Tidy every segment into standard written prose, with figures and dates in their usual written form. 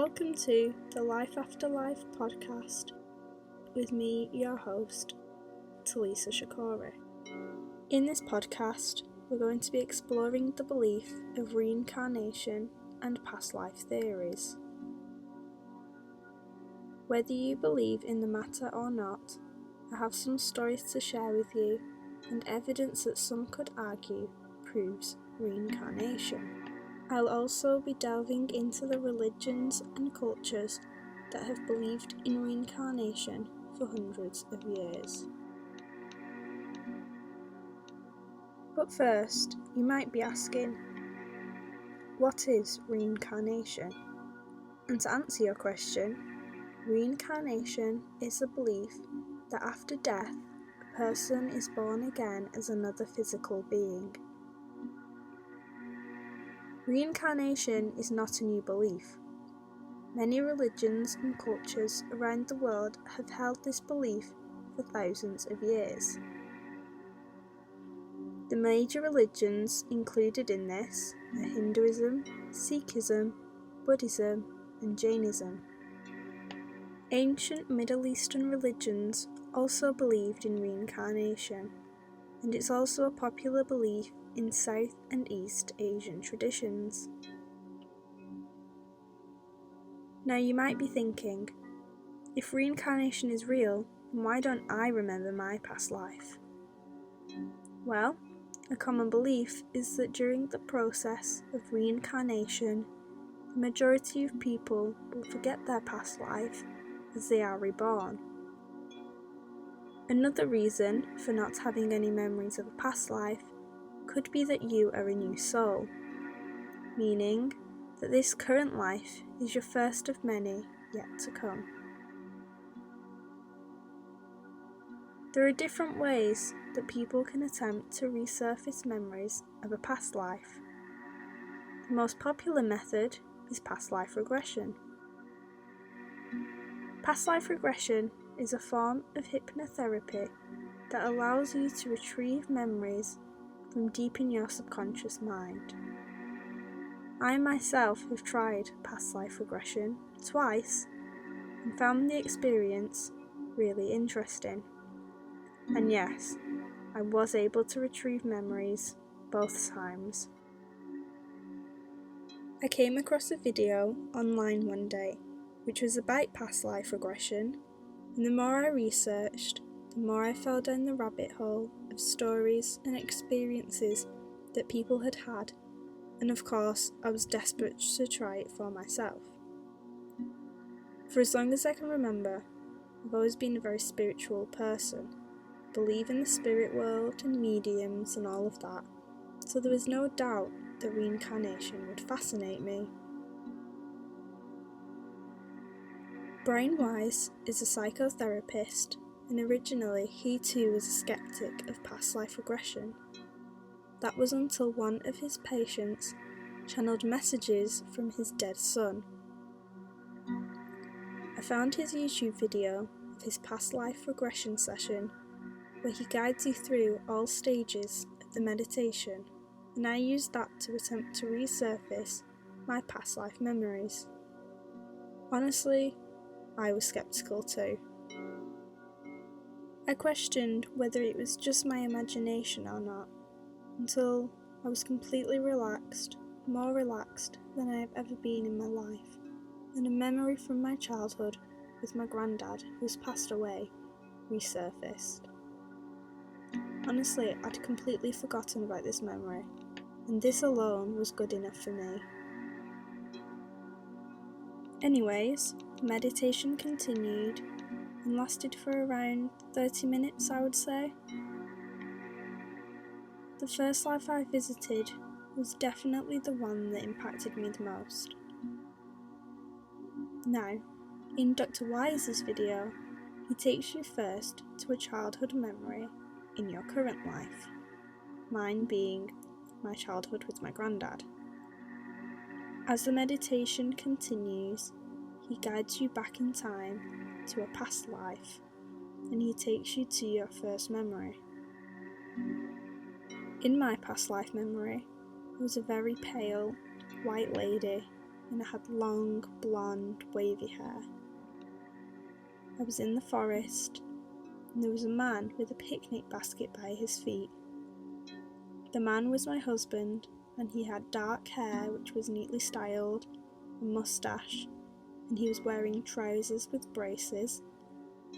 Welcome to the Life After Life podcast with me, your host, Talisa Shakora. In this podcast, we're going to be exploring the belief of reincarnation and past life theories. Whether you believe in the matter or not, I have some stories to share with you and evidence that some could argue proves reincarnation. I'll also be delving into the religions and cultures that have believed in reincarnation for hundreds of years. But first, you might be asking, what is reincarnation? And to answer your question, reincarnation is a belief that after death, a person is born again as another physical being. Reincarnation is not a new belief. Many religions and cultures around the world have held this belief for thousands of years. The major religions included in this are Hinduism, Sikhism, Buddhism, and Jainism. Ancient Middle Eastern religions also believed in reincarnation, and it's also a popular belief in South and East Asian traditions. Now you might be thinking, if reincarnation is real, then why don't I remember my past life? Well, a common belief is that during the process of reincarnation, the majority of people will forget their past life as they are reborn. Another reason for not having any memories of a past life could be that you are a new soul, meaning that this current life is your first of many yet to come. There are different ways that people can attempt to resurface memories of a past life. The most popular method is past life regression. Past life regression is a form of hypnotherapy that allows you to retrieve memories from deep in your subconscious mind. I myself have tried past life regression twice and found the experience really interesting. And yes, I was able to retrieve memories both times. I came across a video online one day which was about past life regression, and the more I researched, the more I fell down the rabbit hole of stories and experiences that people had had, and of course I was desperate to try it for myself. For as long as I can remember, I've always been a very spiritual person, believe in the spirit world and mediums and all of that, so there was no doubt that reincarnation would fascinate me. Brian Weiss is a psychotherapist, and originally he too was a skeptic of past life regression. That was until one of his patients channeled messages from his dead son. I found his YouTube video of his past life regression session where he guides you through all stages of the meditation, and I used that to attempt to resurface my past life memories. Honestly, I was skeptical too. I questioned whether it was just my imagination or not, until I was completely relaxed, more relaxed than I have ever been in my life, and a memory from my childhood with my granddad, who's passed away, resurfaced. Honestly, I'd completely forgotten about this memory, and this alone was good enough for me. Anyways, the meditation continued and lasted for around 30 minutes, I would say. The first life I visited was definitely the one that impacted me the most. Now, in Dr. Wise's video, he takes you first to a childhood memory in your current life, mine being my childhood with my granddad. As the meditation continues, he guides you back in time to a past life, and he takes you to your first memory. In my past life memory, I was a very pale, white lady and I had long, blonde, wavy hair. I was in the forest, and there was a man with a picnic basket by his feet. The man was my husband, and he had dark hair which was neatly styled, a moustache, and he was wearing trousers with braces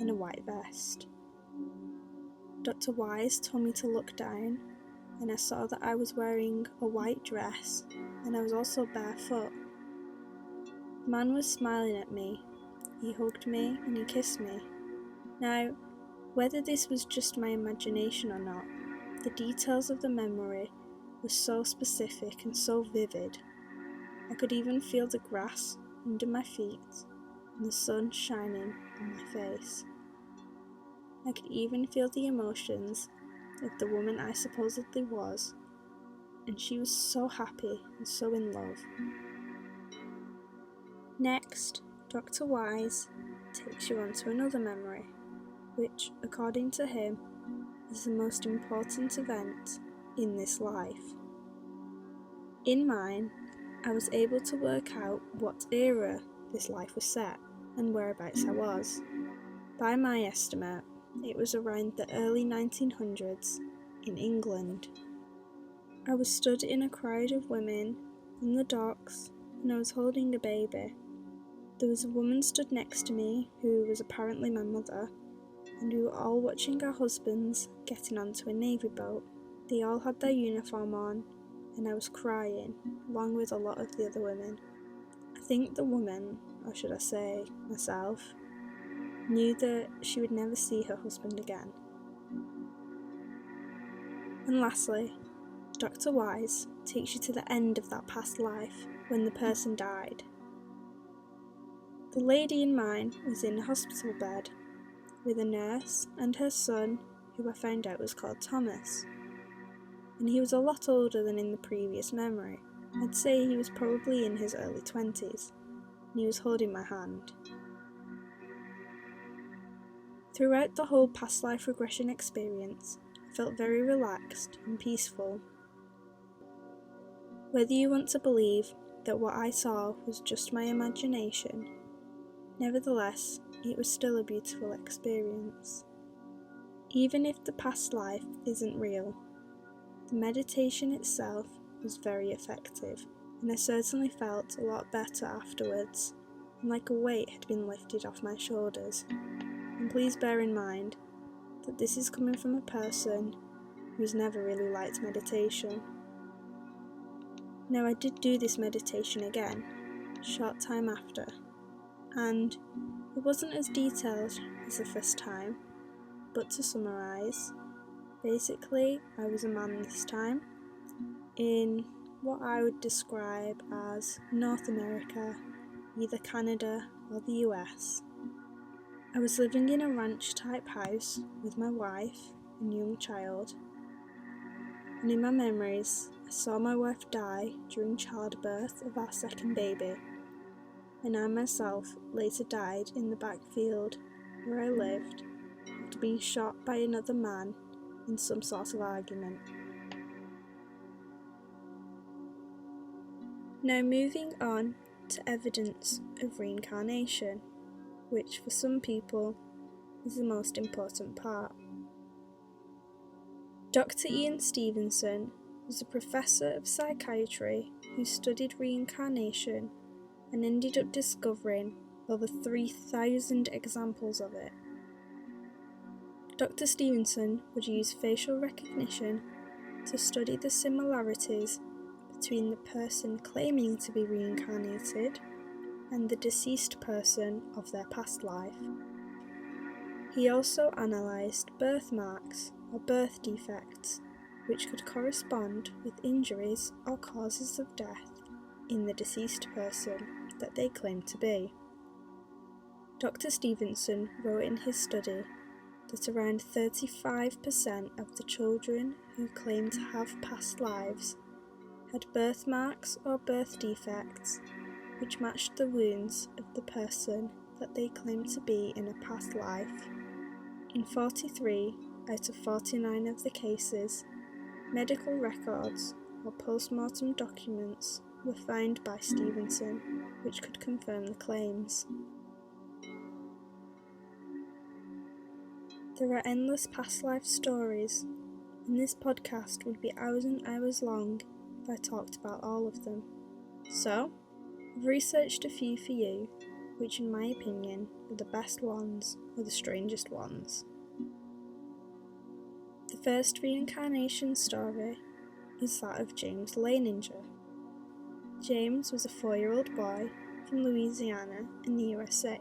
and a white vest. Dr. Wise told me to look down, and I saw that I was wearing a white dress, and I was also barefoot. The man was smiling at me. He hugged me and he kissed me. Now, whether this was just my imagination or not, the details of the memory were so specific and so vivid. I could even feel the grass under my feet and the sun shining on my face. I could even feel the emotions of the woman I supposedly was, and she was so happy and so in love. Next, Dr. Wise takes you on to another memory, which, according to him, is the most important event in this life. In mine, I was able to work out what era this life was set and whereabouts I was. By my estimate, it was around the early 1900s in England. I was stood in a crowd of women on the docks and I was holding a baby. There was a woman stood next to me who was apparently my mother, and we were all watching our husbands getting onto a navy boat. They all had their uniform on, and I was crying, along with a lot of the other women. I think the woman, or should I say myself, knew that she would never see her husband again. And lastly, Dr. Wise takes you to the end of that past life when the person died. The lady in mine was in a hospital bed with a nurse and her son, who I found out was called Thomas. And he was a lot older than in the previous memory. I'd say he was probably in his early 20s, and he was holding my hand. Throughout the whole past life regression experience, I felt very relaxed and peaceful. Whether you want to believe that what I saw was just my imagination, nevertheless, it was still a beautiful experience. Even if the past life isn't real, the meditation itself was very effective, and I certainly felt a lot better afterwards, and like a weight had been lifted off my shoulders. And please bear in mind that this is coming from a person who's never really liked meditation. Now, I did do this meditation again, a short time after, and it wasn't as detailed as the first time, but to summarise, basically I was a man this time, in what I would describe as North America, either Canada or the US. I was living in a ranch type house with my wife and young child, and in my memories I saw my wife die during childbirth of our second baby, and I myself later died in the backfield where I lived after being shot by another man in some sort of argument. Now moving on to evidence of reincarnation, which for some people is the most important part. Dr. Ian Stevenson was a professor of psychiatry who studied reincarnation and ended up discovering over 3,000 examples of it. Dr. Stevenson would use facial recognition to study the similarities between the person claiming to be reincarnated and the deceased person of their past life. He also analysed birthmarks or birth defects, which could correspond with injuries or causes of death in the deceased person that they claimed to be. Dr. Stevenson wrote in his study that around 35% of the children who claimed to have past lives had birthmarks or birth defects which matched the wounds of the person that they claimed to be in a past life. In 43 out of 49 of the cases, medical records or post-mortem documents were found by Stevenson, which could confirm the claims. There are endless past life stories, and this podcast would be hours and hours long if I talked about all of them. So, I've researched a few for you, which in my opinion are the best ones or the strangest ones. The first reincarnation story is that of James Laninger. James was a 4-year-old boy from Louisiana in the USA,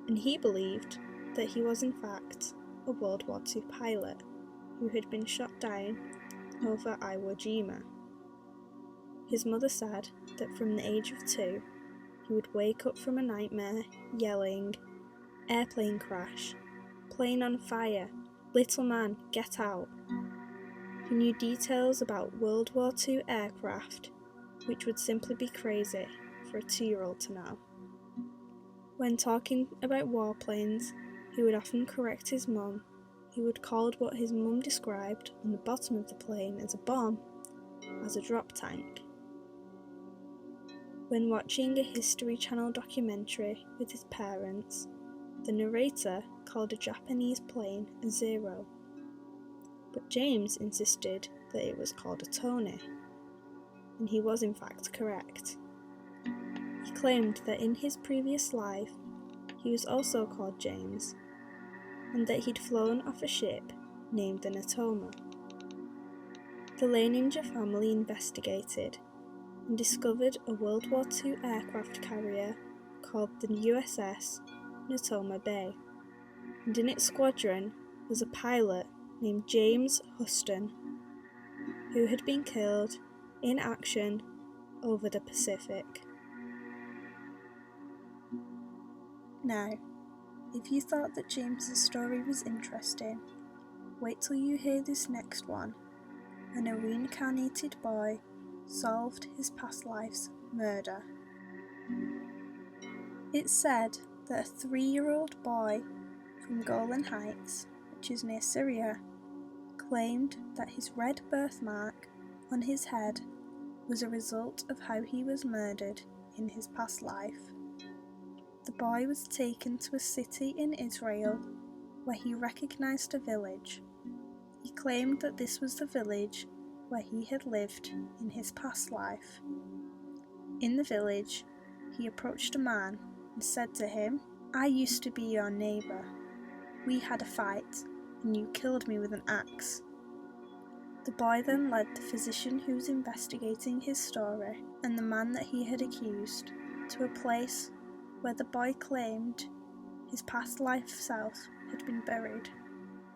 and he believed that he was in fact a World War II pilot who had been shot down over Iwo Jima. His mother said that from the age of 2, he would wake up from a nightmare yelling, "Airplane crash, plane on fire, little man, get out." He knew details about World War II aircraft, which would simply be crazy for a 2-year-old to know. When talking about warplanes, he would often correct his mum, who would call what his mum described on the bottom of the plane as a bomb, as a drop tank. When watching a History Channel documentary with his parents, the narrator called a Japanese plane a Zero, but James insisted that it was called a Tony, and he was in fact correct. He claimed that in his previous life, he was also called James, and that he'd flown off a ship named the Natoma. The Laninger family investigated and discovered a World War II aircraft carrier called the USS Natoma Bay, and in its squadron was a pilot named James Huston, who had been killed in action over the Pacific. Now, if you thought that James's story was interesting, wait till you hear this next one, when a reincarnated boy solved his past life's murder. It's said that a 3-year-old boy from Golan Heights, which is near Syria, claimed that his red birthmark on his head was a result of how he was murdered in his past life. The boy was taken to a city in Israel where he recognised a village. He claimed that this was the village where he had lived in his past life. In the village, he approached a man and said to him, "I used to be your neighbour. We had a fight, and you killed me with an axe." The boy then led the physician who was investigating his story and the man that he had accused to a place where the boy claimed his past life self had been buried.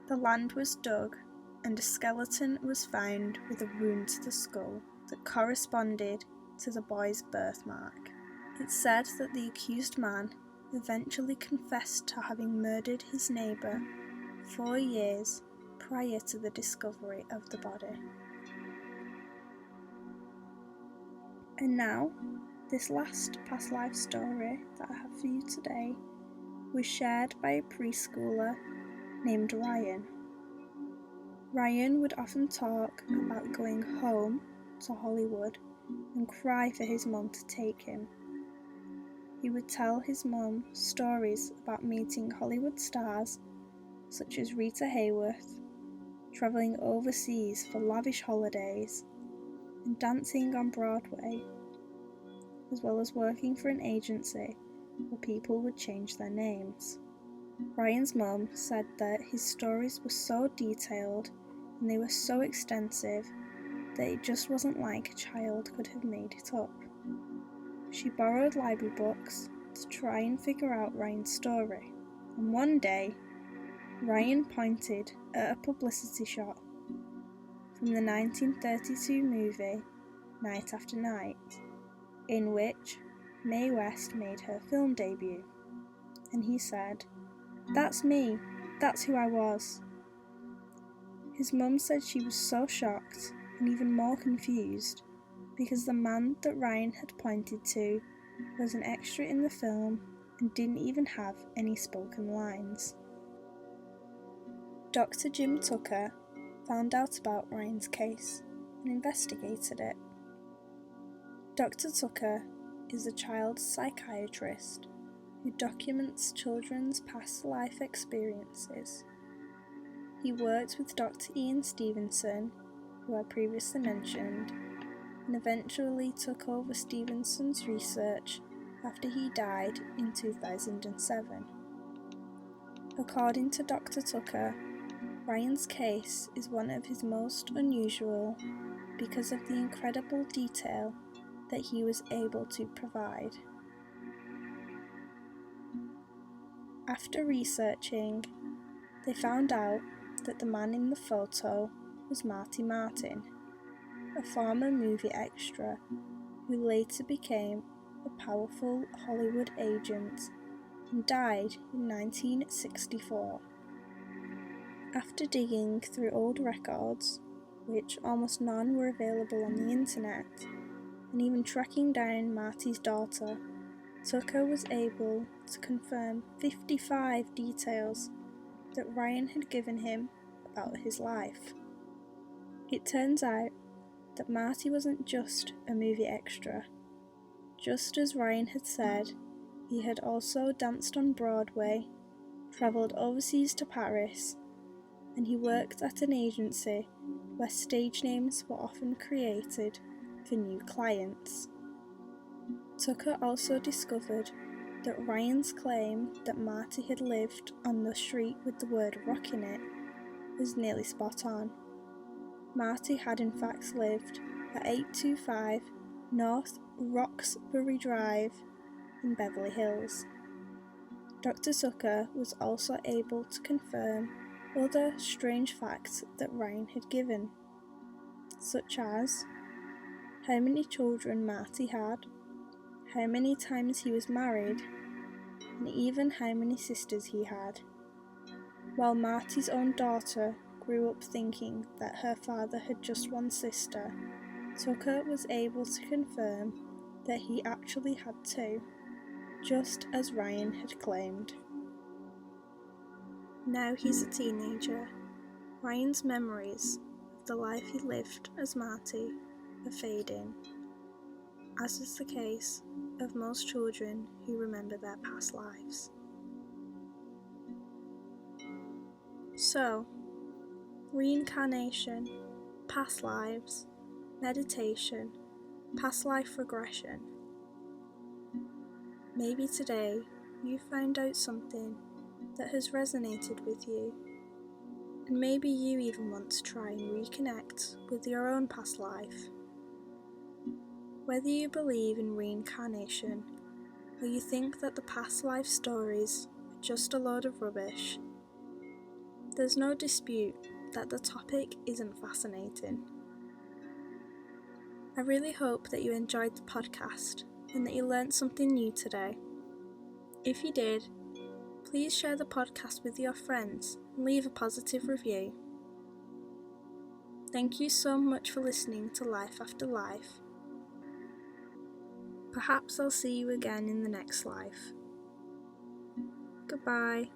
The land was dug and a skeleton was found with a wound to the skull that corresponded to the boy's birthmark. It said that the accused man eventually confessed to having murdered his neighbour 4 years prior to the discovery of the body. And now, this last past life story that I have for you today was shared by a preschooler named Ryan. Ryan would often talk about going home to Hollywood and cry for his mum to take him. He would tell his mum stories about meeting Hollywood stars such as Rita Hayworth, travelling overseas for lavish holidays, and dancing on Broadway, as well as working for an agency where people would change their names. Ryan's mum said that his stories were so detailed and they were so extensive that it just wasn't like a child could have made it up. She borrowed library books to try and figure out Ryan's story, and one day, Ryan pointed at a publicity shot from the 1932 movie Night After Night, in which Mae West made her film debut, and he said, "That's me, that's who I was." His mum said she was so shocked and even more confused because the man that Ryan had pointed to was an extra in the film and didn't even have any spoken lines. Dr. Jim Tucker found out about Ryan's case and investigated it. Dr. Tucker is a child psychiatrist who documents children's past life experiences. He worked with Dr. Ian Stevenson, who I previously mentioned, and eventually took over Stevenson's research after he died in 2007. According to Dr. Tucker, Ryan's case is one of his most unusual because of the incredible detail that he was able to provide. After researching, they found out that the man in the photo was Marty Martin, a former movie extra who later became a powerful Hollywood agent and died in 1964. After digging through old records, which almost none were available on the internet, and even tracking down Marty's daughter, Tucker was able to confirm 55 details that Ryan had given him about his life. It turns out that Marty wasn't just a movie extra. Just as Ryan had said, he had also danced on Broadway, travelled overseas to Paris, and he worked at an agency where stage names were often created for new clients. Tucker also discovered that Ryan's claim that Marty had lived on the street with the word rock in it was nearly spot on. Marty had in fact lived at 825 North Roxbury Drive in Beverly Hills. Dr. Tucker was also able to confirm other strange facts that Ryan had given, such as how many children Marty had, how many times he was married, and even how many sisters he had. While Marty's own daughter grew up thinking that her father had just one sister, Tucker was able to confirm that he actually had two, just as Ryan had claimed. Now he's a teenager. Ryan's memories of the life he lived as Marty are fading, as is the case of most children who remember their past lives. So, reincarnation, past lives, meditation, past life regression. Maybe today you found out something that has resonated with you, and maybe you even want to try and reconnect with your own past life. Whether you believe in reincarnation or you think that the past life stories are just a load of rubbish, there's no dispute that the topic isn't fascinating. I really hope that you enjoyed the podcast and that you learnt something new today. If you did, please share the podcast with your friends and leave a positive review. Thank you so much for listening to Life After Life. Perhaps I'll see you again in the next life. Goodbye.